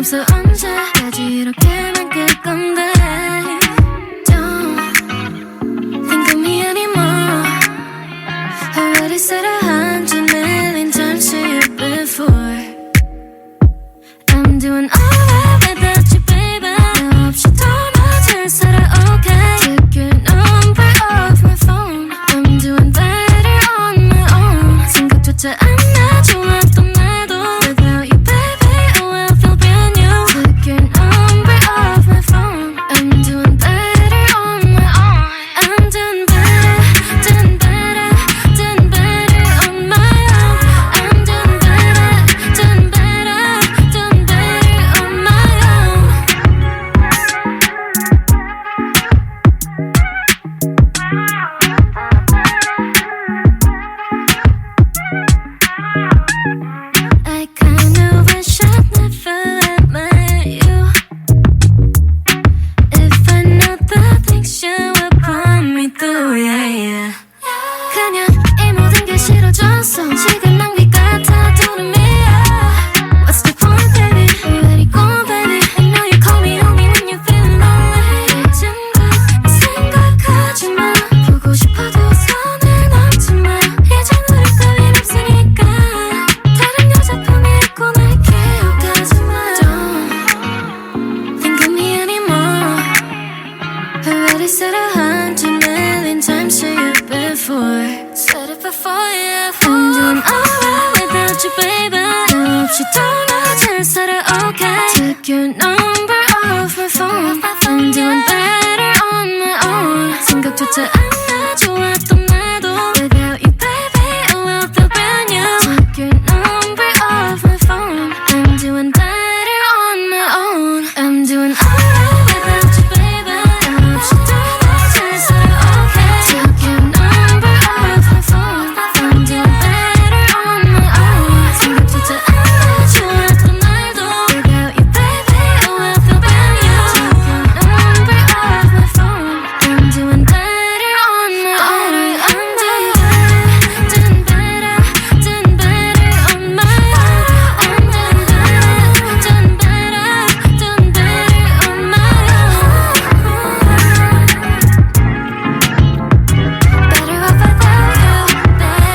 평소 언제까지 이렇게만 끌 건데 Don't think of me anymore Already said 100,000,000 times to you before I'm doing alright without you baby 너 없이 더 잘 살아 okay Took your number off my phone I'm doing better on my own 생각조차 안 나 좋았던 나도 Without you baby oh I feel brand new Took your number off my phone I'm doing better on my own I'm doing better, doing better, doing better on my own I'm doing better, doing better, doing better on my own I kinda wish I'd never let met you If I know the things you would put me through, yeah, yeah 그냥 이 모든 게 싫어져서 시간 낭비 같아 두름이야 What's the point, baby? Let it go, baby I know you call me only when you're feeling lonely 요즘 그 생각하지 마 보고 싶어도 손을 넘지 마 이제 누릴 따윈 없으니까 다른 여자 품에 있고 날 기억하지 마 Don't think of me anymore Already said 100,000,000 times to you before Said it before, yeah I'm doing alright without you, baby 너 없이 더 잘 살아, okay Took your number off my phone I'm doing better on my own 생각조차 안 나 좋았던 나도 Without you, baby, oh I feel brand new Took your number off my phone I'm doing better on my own I'm doing alright without you, baby 너 없이 더 잘 살아, okay Took your number off my phone I'm doing better on my own 생각조차 안 나 좋았던 날도 Without you, baby, oh I feel brand new Took your number off my phone I'm doing better on my own I'm doing better, doing better, doing better on my own I'm doing better, doing better, doing better on my own Better off without you, babe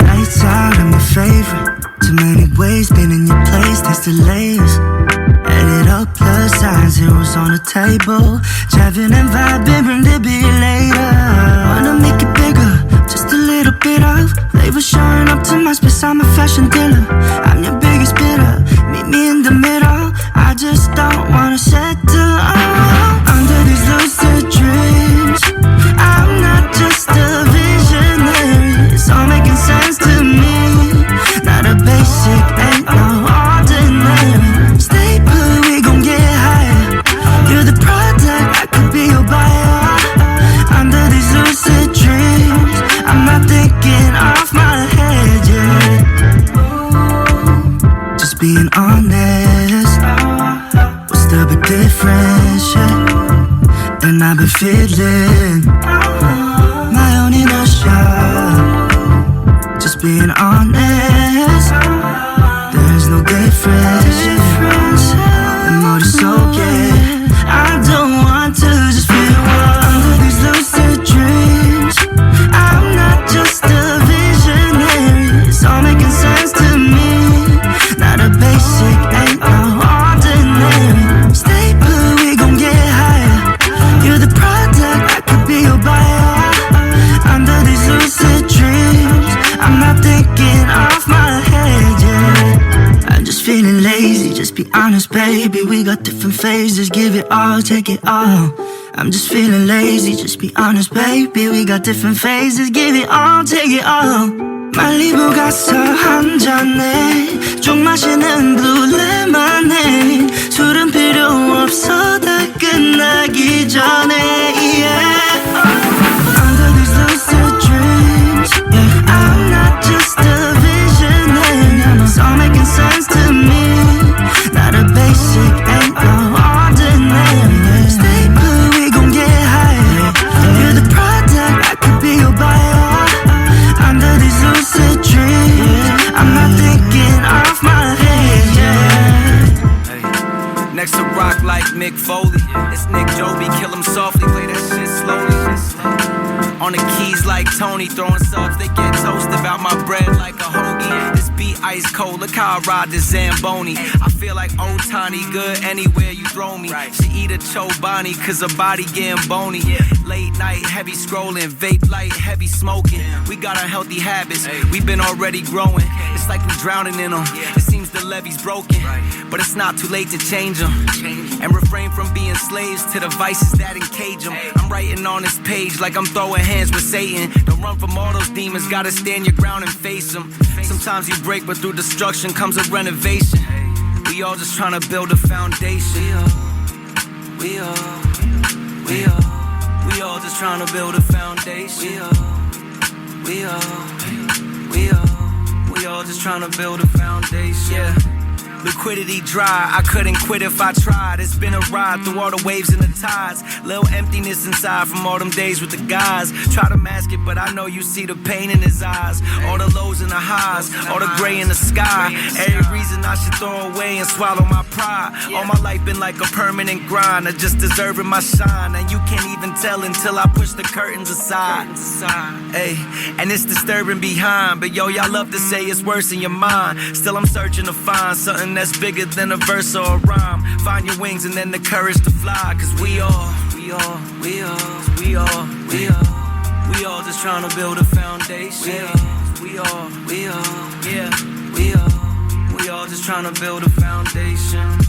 Lights out, I'm your favorite. Too many ways, been in your place, there's delays. Add it up, plus sign, zeros on the table. Driving and vibing, bring the beer later. Wanna make it bigger, just a little bit of flavor showing up to my space, I'm a fashion dealer. I'm your biggest bidder, meet me in the middle. I just don't wanna settle under these lucid dreams. I'm not just a visionary, it's all making sense to me. Not a basic, ain't no ordinary. Stay put, we gon' get higher. You're the product, I could be your buyer. Under these lucid dreams, I'm not thinking off my head yet. Just being honest, what's the big difference, yeah? And I've been feeling my own inertia. Just being honest, there's no difference, yeah. And more so, yeah. I don't want to just feel under these lucid dreams. I'm not just a visionary, it's all making sense to me. Not a basic, ain't no ordinary. Stay put, we gon' get higher. You're the product, I could be your buyer. Under these lucid dreams, I'm not thinking off my head, yeah. I'm just feeling lazy, just be honest, baby. We got different phases, give it all, take it all. I'm just feeling lazy, just be honest, baby. We got different phases, give it all, take it all. 말리부 가서 한 잔에 쭉 마시는 blue lemonade. 술은 필요 없어, 다 끝나기 전에, yeah. Under these lucid dreams, yeah. I'm not just a visionary, it's all making sense to me. Not a basic, ain't no ordinary. Stay put, we gon' get higher. You're the product, I could be your buyer. Under these lucid dreams, I'm Mick Foley. It's Nick Joby, kill him softly, play that shit slowly. On the keys like Tony, throwing subs, they get toasted. About my bread like a hoagie. This beat ice cold, look how I ride this Zamboni. I feel like old Tiny, good anywhere you throw me. She eat a Chobani, cause her body getting bony. Late night, heavy scrolling, vape light, heavy smoking. We got our healthy habits, we been already growing. It's like we drowning in them, it seems the levee's broken. But it's not too late to change them. And refrain from being slaves to the vices that encage them. I'm writing on this page like I'm throwing hands with Satan. Don't run from all those demons, gotta stand your ground and face them. Sometimes you break, but through destruction comes a renovation. We all just trying to build a foundation. We all just trying to build a foundation. We all just trying to build a foundation. Yeah. Liquidity dry, I couldn't quit if I tried. It's been a ride through all the waves and the tides. Little emptiness inside from all them days with the guys. Try to mask it, but I know you see the pain in his eyes. All the lows and the highs, all the gray in the sky. Every reason I should throw away and swallow my pride. All my life been like a permanent grind of just deserving my shine. And you can't even tell until I push the curtains aside. Ay, and it's disturbing behind. But yo, y'all love to say it's worse in your mind. Still I'm searching to find something that's bigger than a verse or a rhyme. Find your wings and then the courage to fly. Cause we all just trying to build a foundation. We all just trying to build a foundation.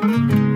you.